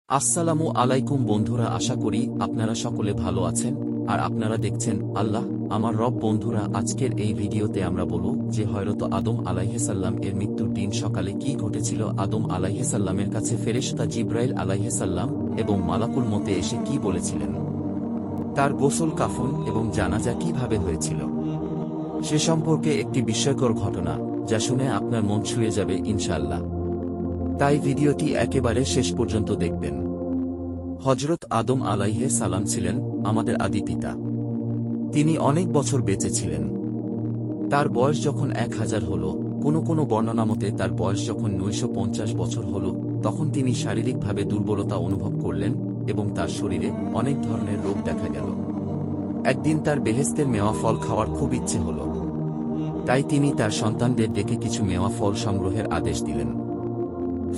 আসসালামু আলাইকুম বন্ধুরা, আশা করি আপনারা সকলে ভালো আছেন আর আপনারা দেখছেন আল্লাহ আমার রব। বন্ধুরা, আজকের এই ভিডিওতে আমরা বলব যে হযরত আদম আলাইহিসসালাম এর মৃত্যুর দিন সকালে কি ঘটেছিল। আদম আলাইহিসসালামের কাছে ফেরেশতা জিবরাইল আলাইহিসসালাম এবং মালাকুল মতে এসে কি বলেছিলেন, তার গোসল কাফন এবং জানাজা কিভাবে হয়েছিল সে সম্পর্কে একটি বিস্ময়কর ঘটনা, যা শুনে আপনার মন ছুঁয়ে যাবে ইনশাআল্লাহ। তাই ভিডিওটি একেবারে শেষ পর্যন্ত দেখবেন। হযরত আদম আলাইহিস সালাম ছিলেন আমাদের আদি পিতা। তিনি অনেক বছর বেঁচে ছিলেন। তার বয়স যখন 1000 হল, কোনো বর্ণনা মতে তার বয়স যখন 950 বছর হল, তখন তিনি শারীরিকভাবে দুর্বলতা অনুভব করলেন এবং তার শরীরে অনেক ধরনের রোগ দেখা গেল। একদিন তার বেহেশতের মেওয়া ফল খাওয়ার খুব ইচ্ছে হল। তাই তিনি তার সন্তানদের ডেকে কিছু মেওয়া ফল সংগ্রহের আদেশ দিলেন।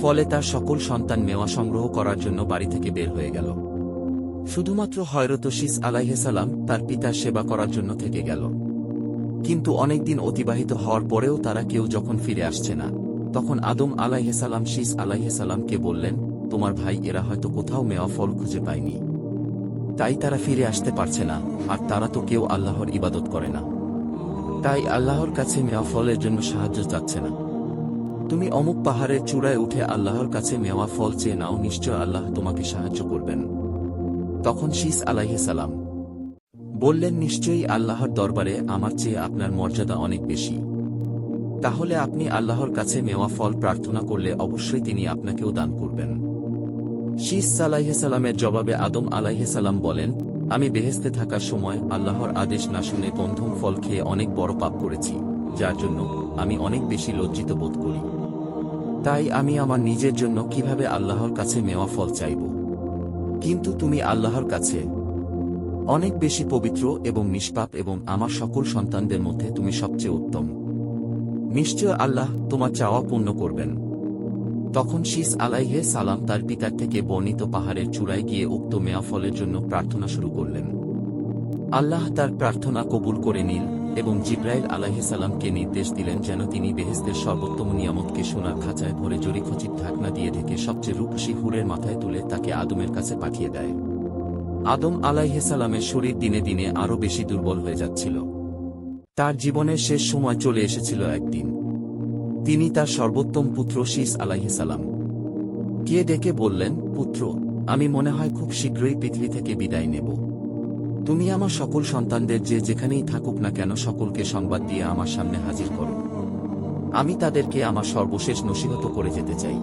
ফলে তার সকল সন্তান মেওয়া সংগ্রহ করার জন্য বাড়ি থেকে বের হয়ে গেল। শুধুমাত্র হযরত শীস আলাইহিসসালাম তার পিতার সেবা করার জন্য থেকে গেল। কিন্তু অনেকদিন অতিবাহিত হওয়ার পরেও তারা কেউ যখন ফিরে আসছে না, তখন আদম আলাইহিসসালাম শীস আলাইহিসসালামকে বললেন, তোমার ভাই এরা হয়তো কোথাও মেওয়া ফল খুঁজে পায়নি, তাই তারা ফিরে আসতে পারছে না, আর তারা তো কেউ আল্লাহর ইবাদত করে না, তাই আল্লাহর কাছে মেওয়া ফলের জন্য সাহায্য চাচ্ছে না। তুমি অমুক পাহাড়ের চূড়ায় উঠে আল্লাহর কাছে মেওয়া ফল চেয়ে নাও, নিশ্চয় আল্লাহ তোমাকে সাহায্য করবেন। তখন শীস আলাইহিসসালাম বললেন, নিশ্চয়ই আল্লাহর দরবারে আমার চেয়ে আপনার মর্যাদা অনেক বেশি। তাহলে আপনি আল্লাহর কাছে মেওয়া ফল প্রার্থনা করলে অবশ্যই তিনি আপনাকেও দান করবেন। শীস আলাইহিসসালামের জবাবে আদম আলাইহিসসালাম বলেন, আমি বেহেশতে থাকার সময় আল্লাহর আদেশ না শুনে গন্ধম ফল খেয়ে অনেক বড় পাপ করেছি, যার জন্য আমি অনেক বেশি লজ্জিত বোধ করি। তাই আমি আমার নিজের জন্য কিভাবে আল্লাহর কাছে মেওয়া ফল চাইব? কিন্তু তুমি আল্লাহর কাছে অনেক বেশি পবিত্র এবং নিষ্পাপ, এবং আমার সকল সন্তানদের মধ্যে তুমি সবচেয়ে উত্তম। নিশ্চয় আল্লাহ তোমার চাওয়া পূর্ণ করবেন। তখন শীস আলাইহিস সালাম তার পিতার থেকে বর্ণিত পাহাড়ের চূড়ায় গিয়ে উক্ত মেওয়া ফলের জন্য প্রার্থনা শুরু করলেন। আল্লাহ তার প্রার্থনা কবুল করে নিল এবং জিবরাইল আলাইহিসসালামকে নির্দেশ দিলেন যেন তিনি বেহেশতের সর্বোত্তম নিয়ামতকে সোনার খাঁচায় ভরে জরিখচিত ঢাকনা দিয়ে ঢেকে সবচেয়ে রূপসী হুরের মাথায় তুলে তাকে আদমের কাছে পাঠিয়ে দেয়। আদম আলাইহিসসালামের শরীর দিনে দিনে আরও বেশি দুর্বল হয়ে যাচ্ছিল। তার জীবনের শেষ সময় চলে এসেছিল। একদিন তিনি তার সর্বোত্তম পুত্র শীস আলাইহিসসালাম কে ডেকে বললেন, পুত্র, আমি মনে হয় খুব শীঘ্রই পৃথিবী থেকে বিদায় নেব। তুমি আমার সকল সন্তানদের যে যেখানেই থাকুক না কেন সকলকে সংবাদ দিয়ে আমার সামনে হাজির করো। আমি তাদেরকে আমার সর্বশেষ নসিহত করে যেতে চাই।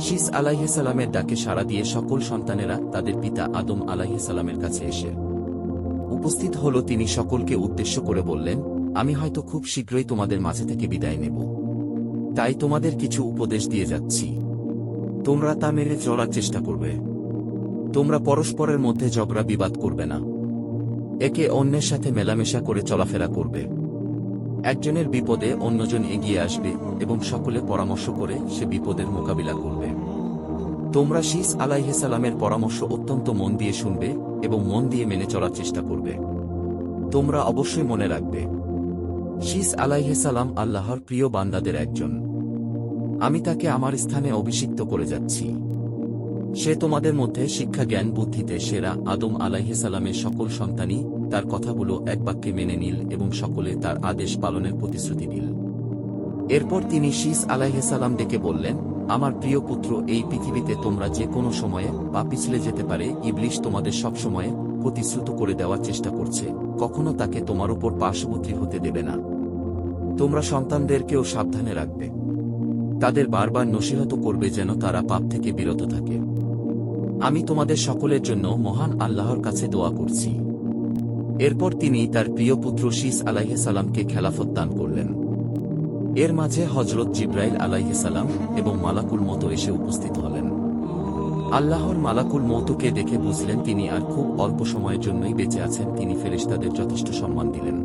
শীস আলাইহিসসালামের ডাকে সাড়া দিয়ে সকল সন্তানেরা তাদের পিতা আদম আলাইহিসসালামের কাছে এসে উপস্থিত হল। তিনি সকলকে উদ্দেশ্য করে বললেন, আমি হয়তো খুব শীঘ্রই তোমাদের মাঝে থেকে বিদায় নেব, তাই তোমাদের কিছু উপদেশ দিয়ে যাচ্ছি। তোমরা তা মেনে চলার চেষ্টা করবে। তোমরা পরস্পরের মধ্যে ঝগড়া বিবাদ করবে না। একে অন্যের সাথে মেলামেশা করে চলাফেরা করবে। একজনের বিপদে অন্যজন এগিয়ে আসবে এবং সকলে পরামর্শ করে সে বিপদের মোকাবিলা করবে। তোমরা শীস আলাইহিসসালামের পরামর্শ অত্যন্ত মন দিয়ে শুনবে এবং মন দিয়ে মেনে চলার চেষ্টা করবে। তোমরা অবশ্যই মনে রাখবে, শীস আলাইহিসসালাম আল্লাহর প্রিয় বান্দাদের একজন। আমি তাকে আমার স্থানে অভিষিক্ত করে যাচ্ছি। সে তোমাদের মধ্যে শিক্ষা জ্ঞান বুদ্ধিতে সেরা। আদম আলাইহিসসালামের সকল সন্তানই তার কথাগুলো এক বাক্যে মেনে নিল এবং সকলে তার আদেশ পালনের প্রতিশ্রুতি দিল। এরপর তিনি শীস আলাইহিসসালাম ডেকে বললেন, আমার প্রিয় পুত্র, এই পৃথিবীতে তোমরা যে কোনো সময়ে পা পিছলে যেতে পারে। ইবলিস তোমাদের সব সময়ে প্রতিশ্রুত করে দেওয়ার চেষ্টা করছে, কখনো তাকে তোমার উপর পার্শ্ববর্তী হতে দেবে না। তোমরা সন্তানদেরকেও সাবধানে রাখবে। তাদের বারবার নসিহত করবে যেন তারা পাপ থেকে বিরত থাকে। আমি তোমাদের সকলের জন্য মহান আল্লাহর কাছে দোয়া করছি। এরপর তিনি তার প্রিয় পুত্র শীস আলাইহিসসালামকে খেলাফত দান করলেন। এর মাঝে হযরত জিবরাইল আলাইহিসসালাম এবং মালাকুল মওত এসে উপস্থিত হলেন। আল্লাহর মালাকুল মওতকে দেখে বুঝলেন তিনি আর খুব অল্প সময়ের জন্যই বেঁচে আছেন। তিনি ফেরেশতাদের যথেষ্ট সম্মান দিলেন।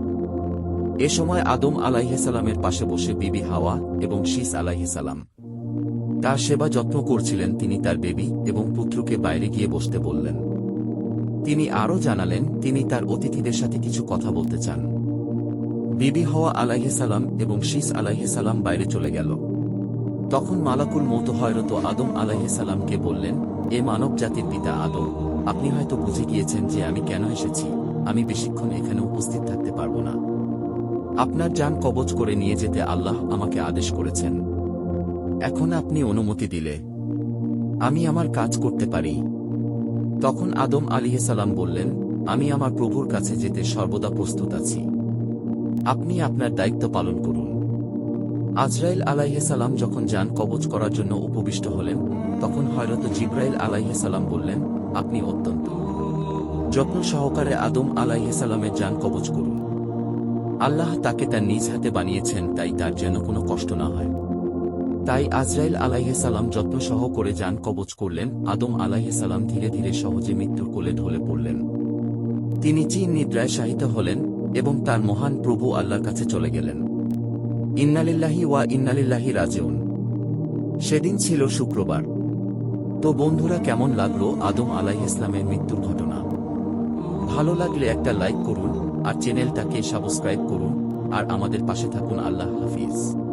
এ সময় আদম আলাইহিসসালামের পাশে বসে বিবি হাওয়া এবং শীস আলাইহিসসালাম তার সেবা যত্ন করছিলেন। তিনি তার বেবি এবং পুত্রকে বাইরে গিয়ে বসতে বললেন। তিনি আরও জানালেন তিনি তার অতিথিদের সাথে কিছু কথা বলতে চান। বিবি হাওয়া আলাইহিসসালাম এবং শীস আলাইহিসসালাম বাইরে চলে গেল। তখন মালাকুল মওত হযরত আদম আলাইহিসসালামকে বললেন, এ মানব জাতির পিতা আদম, আপনি হয়তো বুঝে গিয়েছেন যে আমি কেন এসেছি। আমি বেশিক্ষণ এখানে উপস্থিত থাকতে পারবো না। আপনার জান কবজ করে নিয়ে যেতে আল্লাহ আমাকে আদেশ করেছেন। এখন আপনি অনুমতি দিলে আমি আমার কাজ করতে পারি। তখন আদম আলাইহিসসালাম বললেন, আমি আমার প্রভুর কাছে যেতে সর্বদা প্রস্তুত আছি। আপনি আপনার দায়িত্ব পালন করুন। আজরাইল আলাইহিসসালাম যখন জান কবজ করার জন্য উপবিষ্ট হলেন, তখন হযরত জিবরাইল আলাইহিসসালাম বললেন, আপনি অত্যন্ত যত্ন সহকারে আদম আলাইহিসসালামের জান কবজ করুন। আল্লাহ তাকে তার নিজ হাতে বানিয়েছেন, তাই তার যেন কোনো কষ্ট না হয়। তাই আজরাইল আলাইহিসসালাম যত্ন সহ করে জান কবজ করলেন। আদম আলাইহিসসালাম ধীরে ধীরে সহজে মৃত্যুর কোলে ঢলে পড়লেন। তিনি চির নিদ্রায় শায়িত হলেন এবং তার মহান প্রভু আল্লাহর কাছে চলে গেলেন। ইন্নালিল্লাহি ওয়া ইন্নালিল্লাহি রাজিউন। সেদিন ছিল শুক্রবার। তো বন্ধুরা, কেমন লাগলো আদম আলাইহিসসালামের মৃত্যুর ঘটনা? ভালো লাগলে একটা লাইক করুন আর চ্যানেলটাকে সাবস্ক্রাইব করুন আর আমাদের পাশে থাকুন। আল্লাহ হাফিজ।